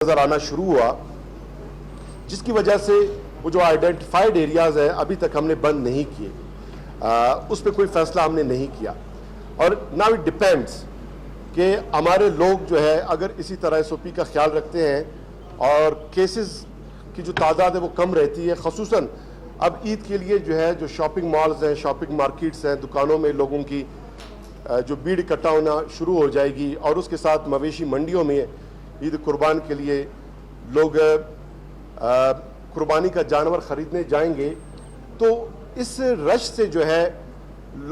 نظر آنا شروع ہوا، جس کی وجہ سے وہ جو آئیڈینٹیفائڈ ایریاز ہیں ابھی تک ہم نے بند نہیں کیے، اس پہ کوئی فیصلہ ہم نے نہیں کیا. اور ناؤ اٹ ڈیپینڈس کہ ہمارے لوگ جو ہے اگر اسی طرح ایس او پی کا خیال رکھتے ہیں اور کیسز کی جو تعداد ہے وہ کم رہتی ہے. خصوصاً اب عید کے لیے جو ہے جو شاپنگ مالز ہیں، شاپنگ مارکیٹس ہیں، دکانوں میں لوگوں کی جو بھیڑ اکٹھا ہونا شروع ہو جائے گی، اور اس کے ساتھ مویشی منڈیوں میں عید قربان کے لیے لوگ قربانی کا جانور خریدنے جائیں گے، تو اس رش سے جو ہے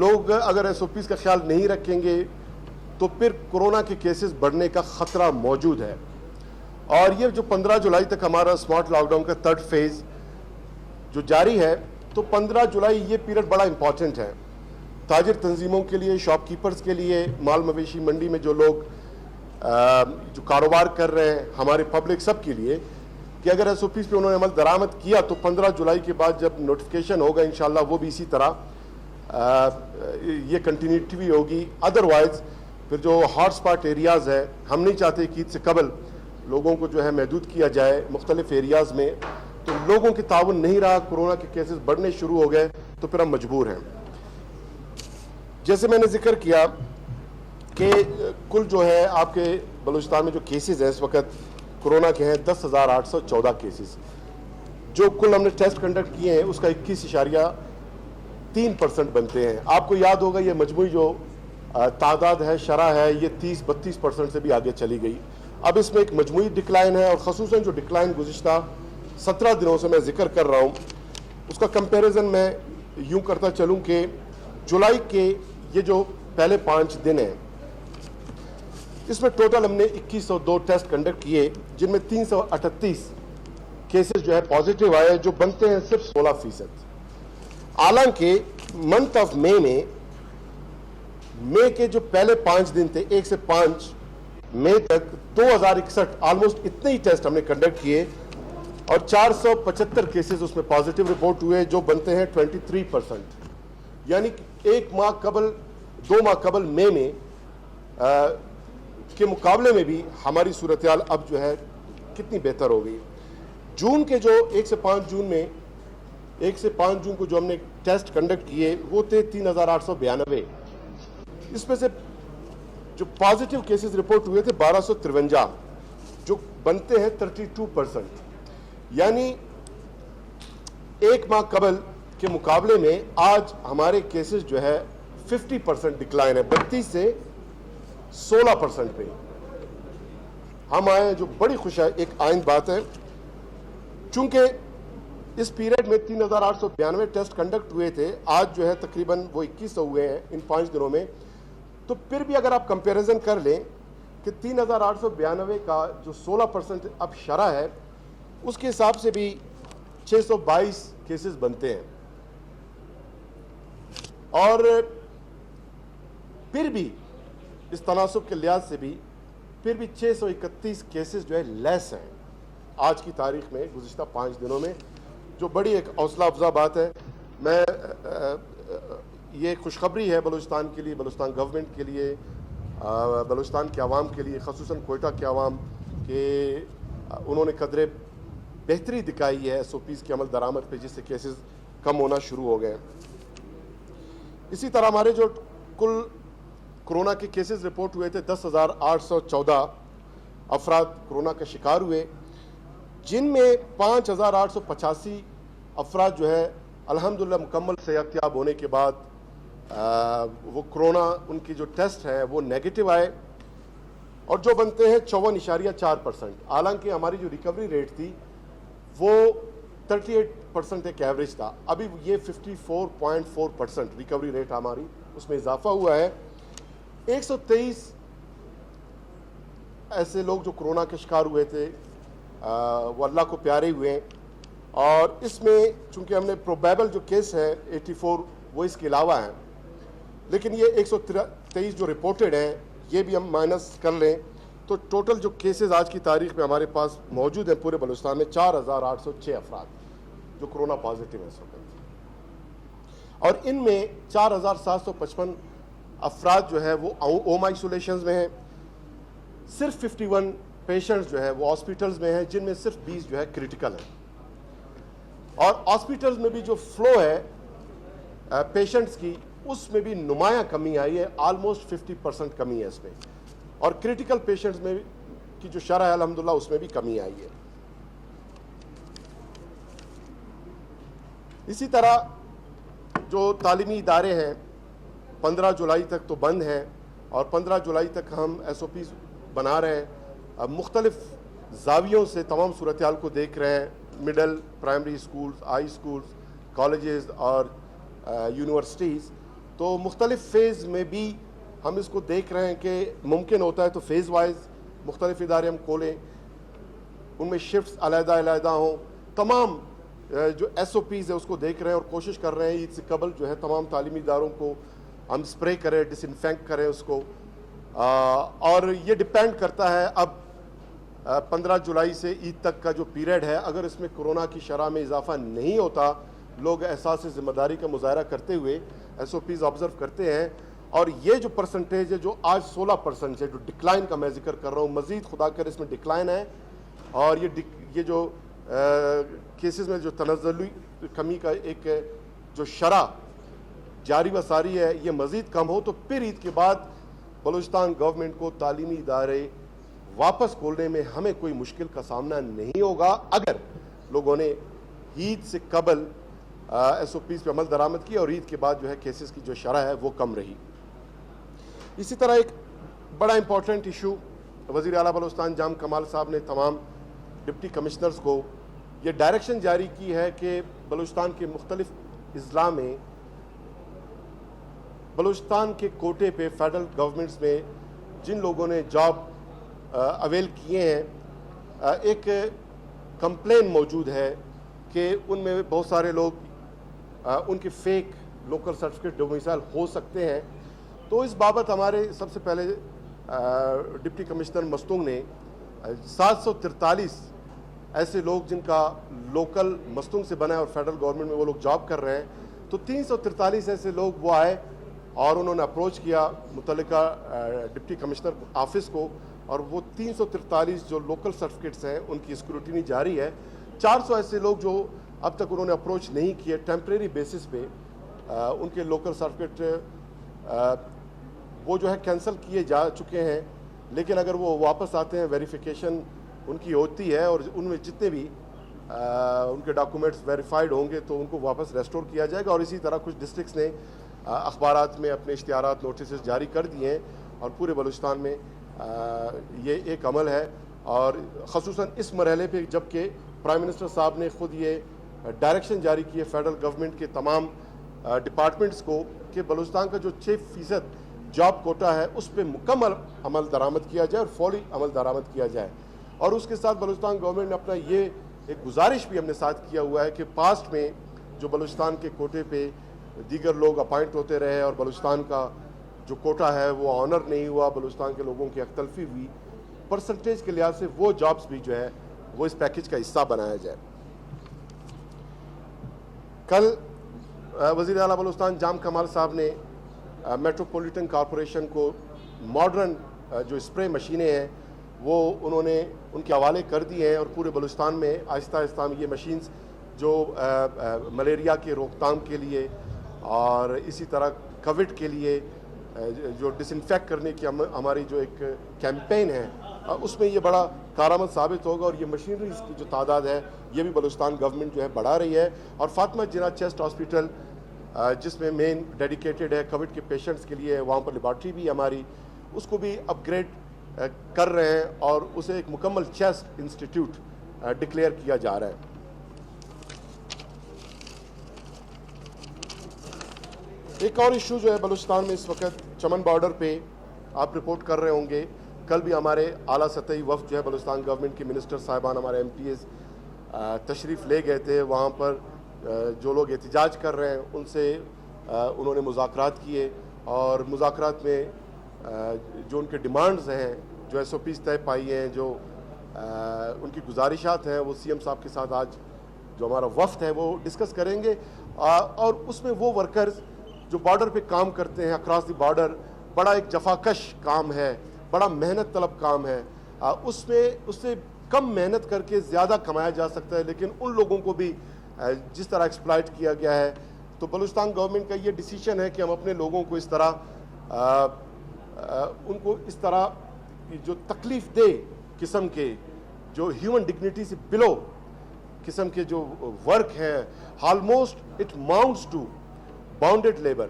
لوگ اگر ایس او پیز کا خیال نہیں رکھیں گے تو پھر کورونا کے کیسز بڑھنے کا خطرہ موجود ہے. اور یہ جو 15 جولائی تک ہمارا اسمارٹ لاک ڈاؤن کا تھرڈ فیز جو جاری ہے، تو 15 جولائی یہ پیریڈ بڑا امپورٹنٹ ہے تاجر تنظیموں کے لیے، شاپ کیپرز کے لیے، مال مویشی منڈی میں جو لوگ جو کاروبار کر رہے ہیں، ہمارے پبلک سب کے لیے، کہ اگر ایس او پیز پہ انہوں نے عمل درآمد کیا تو 15 جولائی کے بعد جب نوٹیفیکیشن ہوگا انشاءاللہ وہ بھی اسی طرح یہ کنٹینیوٹی بھی ہوگی. ادروائز پھر جو ہاٹ سپاٹ ایریاز ہے، ہم نہیں چاہتے کہ عید سے قبل لوگوں کو جو ہے محدود کیا جائے مختلف ایریاز میں، تو لوگوں کی تعاون نہیں رہا، کورونا کے کیسز بڑھنے شروع ہو گئے تو پھر ہم مجبور ہیں. جیسے میں نے ذکر کیا کہ کل جو ہے آپ کے بلوچستان میں جو کیسز ہیں اس وقت کورونا کے ہیں 10,814 کیسز. جو کل ہم نے ٹیسٹ کنڈکٹ کیے ہیں اس کا 21.3% بنتے ہیں. آپ کو یاد ہوگا یہ مجموعی جو تعداد ہے، شرح ہے، یہ 30-32% سے بھی آگے چلی گئی. اب اس میں ایک مجموعی ڈکلائن ہے، اور خصوصاً جو ڈکلائن گزشتہ 17 دنوں سے میں ذکر کر رہا ہوں اس کا کمپیریزن میں یوں کرتا چلوں کہ جولائی کے یہ جو پہلے 5 دن ہیں اس میں ٹوٹل ہم نے 2102 ٹیسٹ کنڈکٹ کیے، جن میں 338 کیسز جو ہے پازیٹیو آئے، جو بنتے ہیں صرف 16%. حالانکہ منتھ آف مئی کے جو پہلے 5 دن تھے، 1 سے 5 مئی تک 2061 آلموسٹ اتنے ہی ٹیسٹ ہم نے کنڈکٹ کیے، اور 475 کیسز اس میں پازیٹیو رپورٹ ہوئے، جو بنتے ہیں 23%. یعنی 1 ماہ قبل، 2 ماہ قبل مئی میں کے مقابلے میں بھی ہماری صورتحال اب جو ہے کتنی بہتر ہو گئی. جون کے جو 1 سے 5 جون میں 1 سے 5 جون کو جو ہم نے ٹیسٹ کنڈکٹ کیے وہ تھے 3,892. اس میں سے جو پازیٹیو کیسز رپورٹ ہوئے تھے 1,253، جو بنتے ہیں 32%. یعنی 1 ماہ قبل کے مقابلے میں آج ہمارے کیسز جو ہے 50% ڈکلائن ہے، 32 سے 16% پہ ہم آئے ہیں، جو بڑی خوش ہے. ایک آئند بات ہے، چونکہ اس پیریڈ میں 3,892 ٹیسٹ کنڈکٹ ہوئے تھے، آج جو ہے تقریباً وہ 2100 ہوئے ہیں ان 5 دنوں میں. تو پھر بھی اگر آپ کمپیریزن کر لیں کہ 3,892 کا جو 16% اب شرح ہے، اس کے حساب سے بھی 622 کیسز بنتے ہیں. اور پھر بھی اس تناسب کے لحاظ سے بھی پھر بھی 631 کیسز جو ہے لیس ہیں آج کی تاریخ میں، گزشتہ 5 دنوں میں، جو بڑی ایک حوصلہ افزا بات ہے. میں یہ خوشخبری ہے بلوچستان کے لیے، بلوچستان گورنمنٹ کے لیے، بلوچستان کے عوام کے لیے، خصوصاً کوئٹہ کے عوام، کہ انہوں نے قدرے بہتری دکھائی ہے ایس او پیز کے عمل درآمد پہ، جس سے کیسز کم ہونا شروع ہو گئے. اسی طرح ہمارے جو کل کورونا کے کیسز رپورٹ ہوئے تھے 10,814 افراد کورونا کا شکار ہوئے، جن میں 5,885 افراد جو ہے الحمدللہ مکمل صحتیاب ہونے کے بعد وہ کورونا ان کی جو ٹیسٹ ہے وہ نیگیٹو آئے، اور جو بنتے ہیں 54.4%. حالانکہ ہماری جو ریکوری ریٹ تھی وہ 38% ایک ایوریج تھا، ابھی یہ 54.4% ریکوری ریٹ ہماری اس میں اضافہ ہوا ہے. 123 ایسے لوگ جو کورونا کے شکار ہوئے تھے وہ اللہ کو پیارے ہوئے ہیں، اور اس میں چونکہ ہم نے پروبیبل جو کیس ہے 84 وہ اس کے علاوہ ہیں، لیکن یہ 123 جو رپورٹڈ ہیں یہ بھی ہم مائنس کر لیں تو ٹوٹل جو کیسز آج کی تاریخ میں ہمارے پاس موجود ہیں پورے بلوچستان میں 4,806 افراد جو کورونا پازیٹیو ہیں اس وقت. اور ان میں 4,755 افراد جو ہے وہ ہوم آئسولیشنز میں ہیں. صرف 51 پیشنٹس جو ہے وہ ہاسپٹلز میں ہیں جن میں صرف 20 جو ہے کریٹیکل ہیں، اور ہاسپٹلز میں بھی جو فلو ہے پیشنٹس کی اس میں بھی نمایاں کمی آئی ہے، آلموسٹ 50% کمی ہے اس میں، اور کریٹیکل پیشنٹس میں کی جو شرح ہے الحمدللہ اس میں بھی کمی آئی ہے۔ اسی طرح جو تعلیمی ادارے ہیں 15 جولائی تک تو بند ہیں، اور 15 جولائی تک ہم ایس او پیز بنا رہے ہیں، مختلف زاویوں سے تمام صورتحال کو دیکھ رہے ہیں، middle primary schools, high schools, colleges اور یونیورسٹیز، تو مختلف فیز میں بھی ہم اس کو دیکھ رہے ہیں کہ ممکن ہوتا ہے تو فیز وائز مختلف ادارے ہم کھولیں، ان میں شفٹس علیحدہ علیحدہ ہوں، تمام جو ایس او پیز ہے اس کو دیکھ رہے ہیں، اور کوشش کر رہے ہیں عید سے قبل جو ہے تمام تعلیمی اداروں کو ہم سپرے کریں، ڈس انفیکٹ کریں اس کو، اور یہ ڈیپینڈ کرتا ہے اب 15 جولائی سے عید تک کا جو پیریڈ ہے، اگر اس میں کرونا کی شرح میں اضافہ نہیں ہوتا، لوگ احساس ذمہ داری کا مظاہرہ کرتے ہوئے ایس او پیز آبزرو کرتے ہیں، اور یہ جو پرسنٹیج ہے جو آج 16% ہے، جو ڈکلائن کا میں ذکر کر رہا ہوں، مزید خدا کر اس میں ڈکلائن ہے، اور یہ جو کیسز میں جو تنزلی کمی کا ایک جو شرح جاری و ساری ہے یہ مزید کم ہو، تو پھر عید کے بعد بلوچستان گورنمنٹ کو تعلیمی ادارے واپس کھولنے میں ہمیں کوئی مشکل کا سامنا نہیں ہوگا، اگر لوگوں نے عید سے قبل ایس او پیز پہ عمل درآمد کیا اور عید کے بعد جو ہے کیسز کی جو شرح ہے وہ کم رہی۔ اسی طرح ایک بڑا امپورٹنٹ ایشو وزیر اعلیٰ بلوچستان جام کمال صاحب نے تمام ڈپٹی کمشنرز کو یہ ڈائریکشن جاری کی ہے کہ بلوچستان کے مختلف اضلاع میں بلوچستان کے کوٹے پہ فیڈرل گورنمنٹس میں جن لوگوں نے جاب اویل کیے ہیں، ایک کمپلین موجود ہے کہ ان میں بہت سارے لوگ ان کے فیک لوکل سرٹیفکیٹ ڈومیسائل ہو سکتے ہیں، تو اس بابت ہمارے سب سے پہلے ڈپٹی کمشنر مستونگ نے 743 ایسے لوگ جن کا لوکل مستونگ سے بنا ہے اور فیڈرل گورنمنٹ میں وہ لوگ جاب کر رہے ہیں، تو 343 ایسے لوگ وہ آئے اور انہوں نے اپروچ کیا متعلقہ ڈپٹی کمشنر آفس کو، اور وہ 343 جو لوکل سرٹیفکیٹس ہیں ان کی اسکروٹنی جاری ہے۔ 400 ایسے لوگ جو اب تک انہوں نے اپروچ نہیں کیے، ٹیمپریری بیسس پہ ان کے لوکل سرٹیفکیٹ وہ جو ہے کینسل کیے جا چکے ہیں، لیکن اگر وہ واپس آتے ہیں ویریفیکیشن ان کی ہوتی ہے اور ان میں جتنے بھی ان کے ڈاکومنٹس ویریفائڈ ہوں گے تو ان کو واپس ریسٹور کیا جائے گا۔ اور اسی طرح کچھ ڈسٹرکٹس نے اخبارات میں اپنے اشتہارات نوٹسز جاری کر دیے ہیں، اور پورے بلوچستان میں یہ ایک عمل ہے، اور خصوصاً اس مرحلے پہ جب کہ پرائم منسٹر صاحب نے خود یہ ڈائریکشن جاری کی ہے فیڈرل گورنمنٹ کے تمام ڈپارٹمنٹس کو کہ بلوچستان کا جو 6% جاب کوٹا ہے اس پہ مکمل عمل درآمد کیا جائے اور فوری عمل درآمد کیا جائے، اور اس کے ساتھ بلوچستان گورنمنٹ نے اپنا یہ ایک گزارش بھی ہم نے ساتھ کیا ہوا ہے کہ پاسٹ میں جو بلوچستان کے کوٹے پہ دیگر لوگ اپائنٹ ہوتے رہے اور بلوچستان کا جو کوٹا ہے وہ آنر نہیں ہوا، بلوچستان کے لوگوں کی حق تلفی ہوئی، پرسنٹیج کے لحاظ سے وہ جابز بھی جو ہے وہ اس پیکیج کا حصہ بنایا جائے۔ کل وزیر اعلیٰ بلوچستان جام کمال صاحب نے میٹروپولیٹن کارپوریشن کو ماڈرن جو اسپرے مشینیں ہیں وہ انہوں نے ان کے حوالے کر دیے ہیں، اور پورے بلوچستان میں آہستہ آہستہ یہ مشینز جو ملیریا کے روک تھام کے لیے اور اسی طرح کووڈ کے لیے جو ڈس انفیکٹ کرنے کی ہماری جو ایک کیمپین ہے اس میں یہ بڑا کارآمد ثابت ہوگا، اور یہ مشینریز کی جو تعداد ہے یہ بھی بلوچستان گورنمنٹ جو ہے بڑھا رہی ہے، اور فاطمہ جناح چیسٹ ہاسپٹل جس میں مین ڈیڈیکیٹڈ ہے کووڈ کے پیشنٹس کے لیے، وہاں پر لیبارٹری بھی ہماری اس کو بھی اپ گریڈ کر رہے ہیں اور اسے ایک مکمل چیسٹ انسٹیٹیوٹ ڈکلیئر کیا جا رہا ہے۔ ایک اور ایشو جو ہے بلوچستان میں اس وقت چمن بارڈر پہ آپ رپورٹ کر رہے ہوں گے، کل بھی ہمارے اعلیٰ سطحی وفد جو ہے بلوچستان گورنمنٹ کے منسٹر صاحبان ہمارے ایم پی ایز تشریف لے گئے تھے، وہاں پر جو لوگ احتجاج کر رہے ہیں ان سے انہوں نے مذاکرات کیے، اور مذاکرات میں جو ان کے ڈیمانڈز ہیں، جو ایس او پیز طے پائی ہیں، جو ان کی گزارشات ہیں، وہ سی ایم صاحب کے ساتھ آج جو ہمارا وفد ہے وہ ڈسکس کریں گے، اور اس میں وہ ورکرز جو بارڈر پہ کام کرتے ہیں اکراس دی بارڈر، بڑا ایک جفاکش کام ہے، بڑا محنت طلب کام ہے، اس سے کم محنت کر کے زیادہ کمایا جا سکتا ہے، لیکن ان لوگوں کو بھی جس طرح ایکسپلائٹ کیا گیا ہے، تو بلوچستان گورنمنٹ کا یہ ڈیسیشن ہے کہ ہم اپنے لوگوں کو اس طرح ان کو اس طرح جو تکلیف دہ قسم کے جو ہیومن ڈگنیٹی سے بلو قسم کے جو ورک ہے، almost it mounts to bounded labour,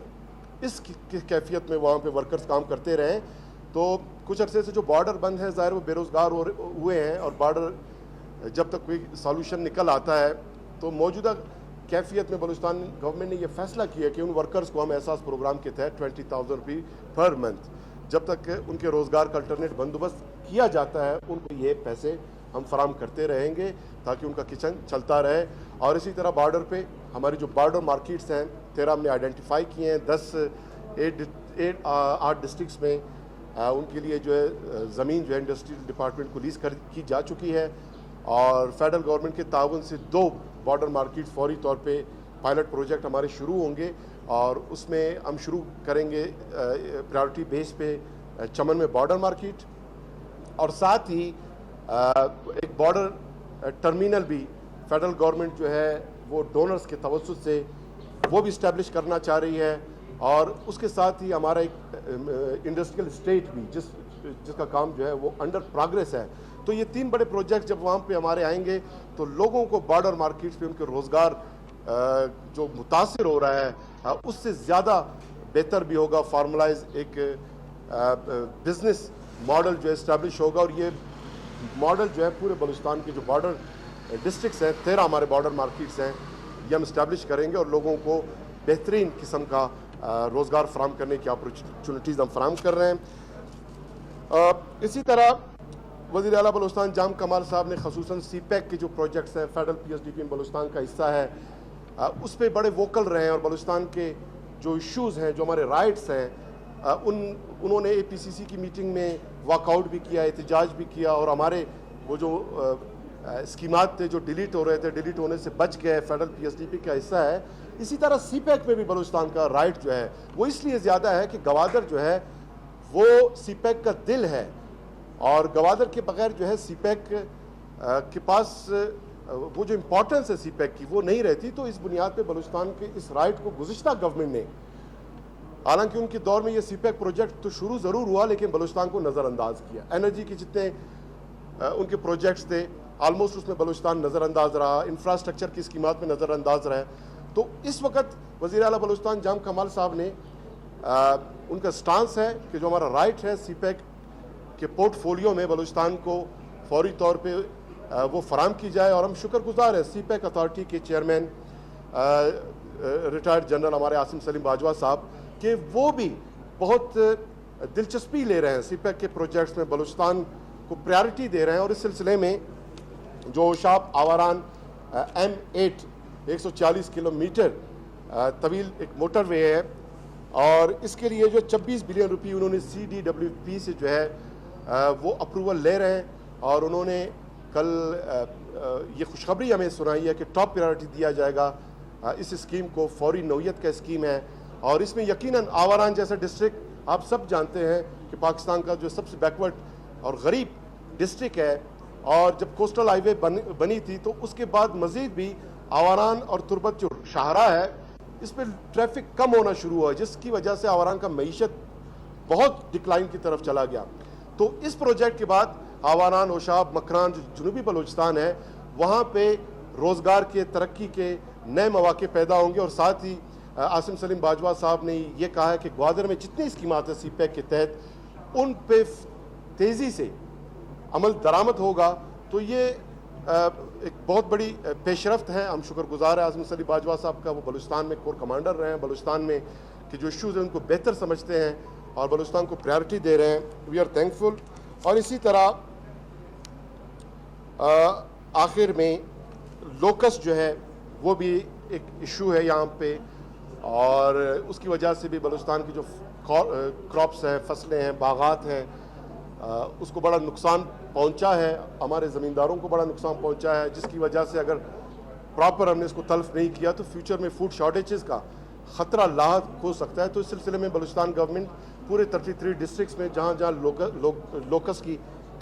اس کیفیت میں وہاں پہ ورکرز کام کرتے رہیں. تو کچھ عرصے سے جو بارڈر بند ہے، ظاہر وہ بے روزگار ہوئے ہیں، اور بارڈر جب تک کوئی سالوشن نکل آتا ہے تو موجودہ کیفیت میں بلوچستان گورنمنٹ نے یہ فیصلہ کیا کہ ان ورکرز کو ہم احساس پروگرام کے تحت 20,000 روپی پر منتھ، جب تک ان کے روزگار کا الٹرنیٹ بندوبست کیا جاتا ہے، ان کو یہ پیسے ہم فراہم کرتے رہیں گے تاکہ ان کا کچن چلتا رہے. اور اسی طرح بارڈر پہ ہماری جو بارڈر مارکیٹس ہیں 13 ہم نے آئیڈینٹیفائی کیے ہیں، 8 ڈسٹرکٹس میں ان کے لیے جو ہے زمین جو ہے انڈسٹریل ڈپارٹمنٹ کو لیز کی جا چکی ہے، اور فیڈرل گورنمنٹ کے تعاون سے 2 بارڈر مارکیٹ فوری طور پہ پائلٹ پروجیکٹ ہمارے شروع ہوں گے، اور اس میں ہم شروع کریں گے پرائیورٹی بیس پہ چمن میں بارڈر مارکیٹ، اور ساتھ ہی ایک بارڈر ٹرمینل بھی فیڈرل گورنمنٹ جو ہے وہ ڈونرز کے توسط سے وہ بھی اسٹیبلش کرنا چاہ رہی ہے، اور اس کے ساتھ ہی ہمارا ایک انڈسٹریل اسٹیٹ بھی جس کا کام جو ہے وہ انڈر پروگریس ہے. تو یہ 3 بڑے پروجیکٹ جب وہاں پہ ہمارے آئیں گے تو لوگوں کو بارڈر مارکیٹس پہ ان کے روزگار جو متاثر ہو رہا ہے اس سے زیادہ بہتر بھی ہوگا، فارملائز ایک بزنس ماڈل جو ہے اسٹیبلش ہوگا. اور یہ ماڈل جو ہے پورے بلوچستان کے جو بارڈر ڈسٹرکٹس ہیں، 13 ہمارے بارڈر مارکیٹس ہیں، یہ ہم اسٹیبلش کریں گے، اور لوگوں کو بہترین قسم کا روزگار فراہم کرنے کی اپرچونٹیز ہم فراہم کر رہے ہیں. اسی طرح وزیر اعلیٰ بلوچستان جام کمال صاحب نے خصوصاً سی پیک کے جو پروجیکٹس ہیں، federal P S D P Balochistan کا حصہ ہے، اس پہ بڑے ووکل رہے ہیں، اور بلوچستان کے جو ایشوز ہیں، جو ہمارے رائٹس ہیں، انہوں نے اے پی سی سی کی میٹنگ میں واک آؤٹ بھی کیا، احتجاج بھی کیا، اور ہمارے وہ جو اسکیمات تھے جو ڈیلیٹ ہو رہے تھے، ڈیلیٹ ہونے سے بچ گئے، federal P S D P کا حصہ ہے. اسی طرح سی پیک میں بھی بلوچستان کا رائٹ جو ہے وہ اس لیے زیادہ ہے کہ گوادر جو ہے وہ سی پیک کا دل ہے، اور گوادر کے بغیر جو ہے سی پیک کے پاس وہ جو امپورٹنس ہے سی پیک کی وہ نہیں رہتی. تو اس بنیاد پہ بلوچستان کے اس رائٹ کو گزشتہ گورنمنٹ نے، حالانکہ ان کے دور میں یہ سی پیک پروجیکٹ تو شروع ضرور ہوا لیکن بلوچستان کو نظر انداز کیا. انرجی کے جتنے ان کے پروجیکٹس تھے آلموسٹ اس میں بلوچستان نظر انداز رہا، انفراسٹرکچر کی اسکیمات میں نظر انداز رہا. تو اس وقت وزیر اعلیٰ بلوچستان جام کمال صاحب نے ان کا سٹانس ہے کہ جو ہمارا رائٹ ہے سی پیک کے پورٹ فولیو میں بلوچستان کو فوری طور پہ وہ فراہم کی جائے. اور ہم شکر گزار ہیں سی پیک اتھارٹی کے چیئرمین ریٹائرڈ جنرل ہمارے عاصم سلیم باجوہ صاحب کہ وہ بھی بہت دلچسپی لے رہے ہیں سی پیک کے پروجیکٹس میں، بلوچستان کو پریارٹی دے رہے ہیں. اور اس سلسلے میں جو شاپ آواران M8 140 کلومیٹر طویل ایک موٹر وے ہے، اور اس کے لیے جو 26 بلین روپی انہوں نے CDWP سے جو ہے وہ اپروول لے رہے ہیں. اور انہوں نے کل یہ خوشخبری ہمیں سنائی ہے کہ ٹاپ پریارٹی دیا جائے گا اس اسکیم کو، فوری نوعیت کا اسکیم ہے. اور اس میں یقیناً آواران جیسا ڈسٹرکٹ آپ سب جانتے ہیں کہ پاکستان کا جو سب سے بیکورڈ اور غریب ڈسٹرکٹ ہے، اور جب کوسٹل ہائی وے بنی تھی تو اس کے بعد مزید بھی آواران اور تربت جو شاہراہ ہے اس پہ ٹریفک کم ہونا شروع ہوا، جس کی وجہ سے آواران کا معیشت بہت ڈکلائن کی طرف چلا گیا. تو اس پروجیکٹ کے بعد آواران، اوشاب، مکران جو جنوبی بلوچستان ہے وہاں پہ روزگار کے، ترقی کے نئے مواقع پیدا ہوں گے. اور ساتھ ہی عاصم سلیم باجوہ صاحب نے یہ کہا ہے کہ گوادر میں جتنی اسکیمات ہیں سی پیک کے تحت ان پہ تیزی سے عمل درآمد ہوگا. تو یہ ایک بہت بڑی پیش رفت ہے. ہم شکر گزار ہیں عاصم سلیم باجوہ صاحب کا، وہ بلوچستان میں کور کمانڈر رہے ہیں، بلوچستان میں کہ جو ایشوز ہیں ان کو بہتر سمجھتے ہیں اور بلوچستان کو پریارٹی دے رہے ہیں. We are thankful. اور اسی طرح آخر میں لوکس جو ہے وہ بھی ایک ایشو ہے یہاں پہ، اور اس کی وجہ سے بھی بلوچستان کی جو کراپس ہیں، فصلیں ہیں، باغات ہیں، اس کو بڑا نقصان پہنچا ہے. ہمارے زمینداروں کو بڑا نقصان پہنچا ہے، جس کی وجہ سے اگر پراپر ہم نے اس کو تلف نہیں کیا تو فیوچر میں فوڈ شارٹیجز کا خطرہ لاحق ہو سکتا ہے. تو اس سلسلے میں بلوچستان گورنمنٹ پورے 33 ڈسٹرکٹس میں جہاں جہاں لوکس کی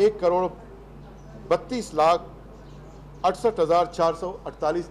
1,32,68,448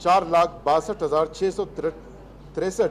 4,62,663